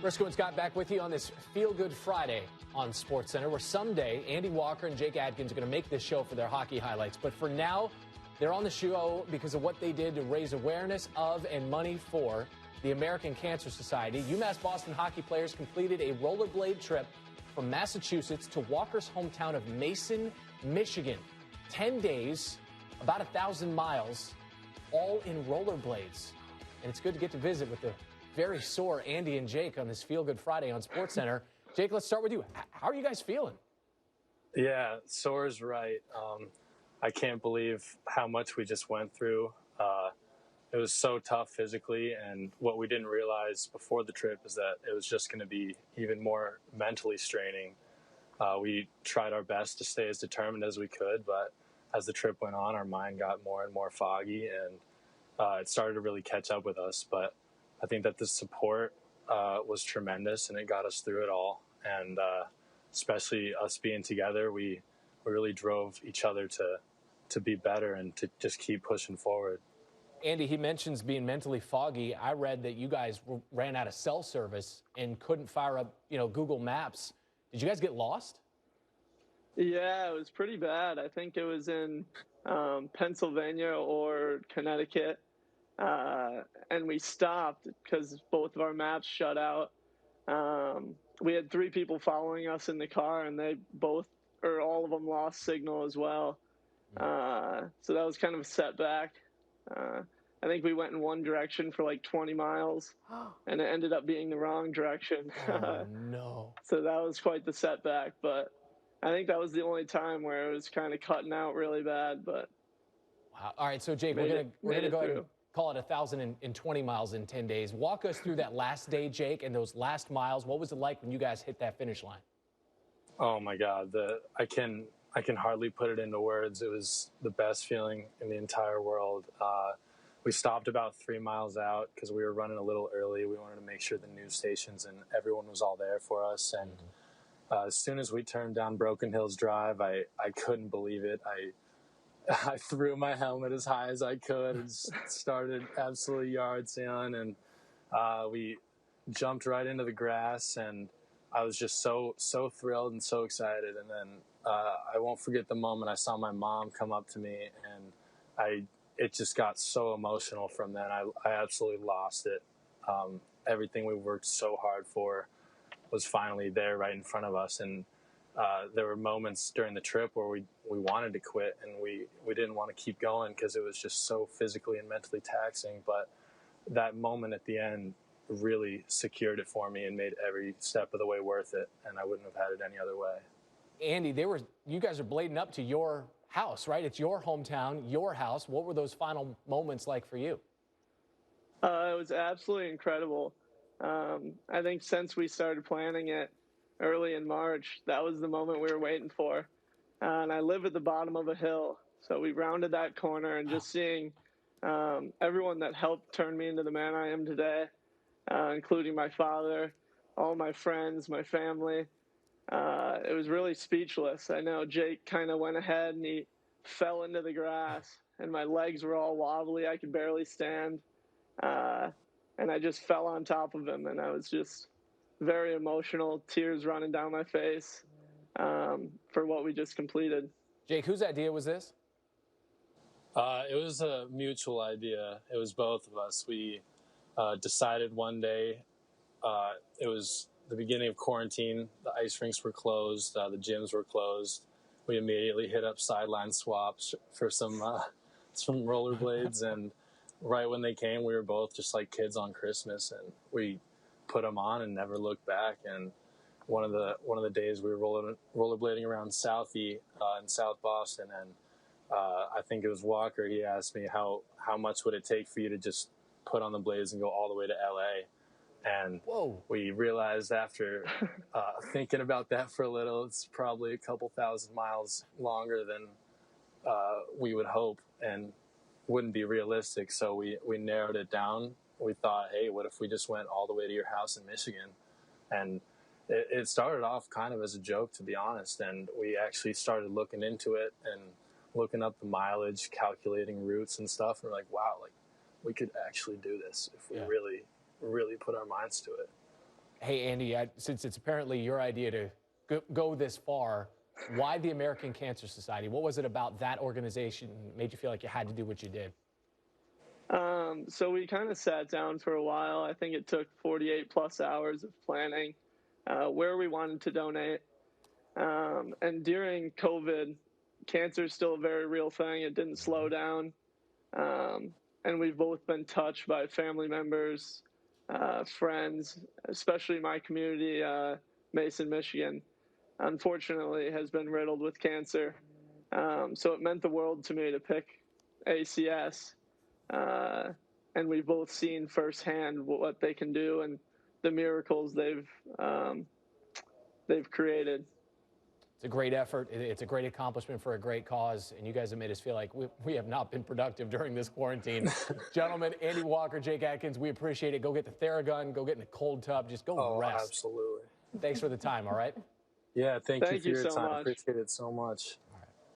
Briscoe and Scott back with you on this Feel Good Friday on SportsCenter, where someday Andy Walker and Jake Adkins are going to make this show for their hockey highlights. But for now, they're on the show because of what they did to raise awareness of and money for the American Cancer Society. UMass Boston hockey players completed a rollerblade trip from Massachusetts to Walker's hometown of Mason, Michigan. 10 days, about 1,000 miles, all in rollerblades. And it's good to get to visit with the very sore Andy and Jake on this Feel Good Friday on SportsCenter. Jake, let's start with you. How are you guys feeling? Yeah, sore is right. I can't believe how much we just went through. It was so tough physically, and what we didn't realize before the trip is that it was just going to be even more mentally straining. We tried our best to stay as determined as we could, but as the trip went on, our mind got more and more foggy, and it started to really catch up with us. But I think that the support was tremendous, and it got us through it all. And especially us being together, we really drove each other to be better and to just keep pushing forward. Andy, he mentions being mentally foggy. I read that you guys ran out of cell service and couldn't fire up, Google Maps. Did you guys get lost? Yeah, it was pretty bad. I think it was in Pennsylvania or Connecticut. And we stopped because both of our maps shut out. We had 3 people following us in the car, and all of them lost signal as well. So that was kind of a setback. I think we went in one direction for like 20 miles, and it ended up being the wrong direction. Oh, no. So that was quite the setback, but I think that was the only time where it was kind of cutting out really bad. But wow. All right, so Jake, we're gonna go ahead and call it 1,020 miles in 10 days. Walk us through that last day, Jake, and those last miles. What was it like when you guys hit that finish line? Oh my God, I can hardly put it into words. It was the best feeling in the entire world. We stopped about 3 miles out because we were running a little early. We wanted to make sure the news stations and everyone was all there for us. And as soon as we turned down Broken Hills Drive, I couldn't believe it. I threw my helmet as high as I could and started absolutely yard sailing. And we jumped right into the grass, and I was just so thrilled and so excited. And then I won't forget the moment I saw my mom come up to me, and it just got so emotional from then. I absolutely lost it. Everything we worked so hard for was finally there right in front of us. And there were moments during the trip where we wanted to quit, and we didn't want to keep going because it was just so physically and mentally taxing. But that moment at the end really secured it for me and made every step of the way worth it, and I wouldn't have had it any other way. Andy, you guys are blading up to your house, right? It's your hometown, your house. What were those final moments like for you? It was absolutely incredible. I think since we started planning it early in March, that was the moment we were waiting for. And I live at the bottom of a hill, so we rounded that corner, and just seeing everyone that helped turn me into the man I am today, including my father, all my friends, my family. It was really speechless. I know Jake kind of went ahead and he fell into the grass, and my legs were all wobbly. I could barely stand. And I just fell on top of him, and I was just very emotional, tears running down my face for what we just completed. Jake, whose idea was this? It was a mutual idea. It was both of us. We decided one day, it was the beginning of quarantine. The ice rinks were closed. The gyms were closed. We immediately hit up sideline swaps for some rollerblades. And right when they came, we were both just like kids on Christmas, and we put them on and never looked back. And one of the days we were rollerblading around Southie in South Boston, and I think it was Walker. He asked me how much would it take for you to just put on the blades and go all the way to LA. And whoa, we realized after thinking about that for a little, it's probably a couple thousand miles longer than we would hope and wouldn't be realistic. So we narrowed it down. We thought, hey, what if we just went all the way to your house in Michigan? And it started off kind of as a joke, to be honest. And we actually started looking into it and looking up the mileage, calculating routes and stuff. And we're like, wow, like we could actually do this if we really put our minds to it. Hey, Andy, since it's apparently your idea to go this far, why the American Cancer Society? What was it about that organization that made you feel like you had to do what you did? So we kind of sat down for a while. I think it took 48 plus hours of planning where we wanted to donate. And during COVID, cancer is still a very real thing. It didn't slow down. And we've both been touched by family members, friends, especially my community, Mason, Michigan, unfortunately has been riddled with cancer. So it meant the world to me to pick ACS. And we've both seen firsthand what they can do and the miracles they've created. It's a great effort. It's a great accomplishment for a great cause, and you guys have made us feel like we have not been productive during this quarantine. Gentlemen, Andy Walker, Jake Adkins, we appreciate it. Go get the Theragun, go get in the cold tub, just go rest. Absolutely. Thanks for the time, all right? Yeah, thank you for your so time. much. Appreciate it so much.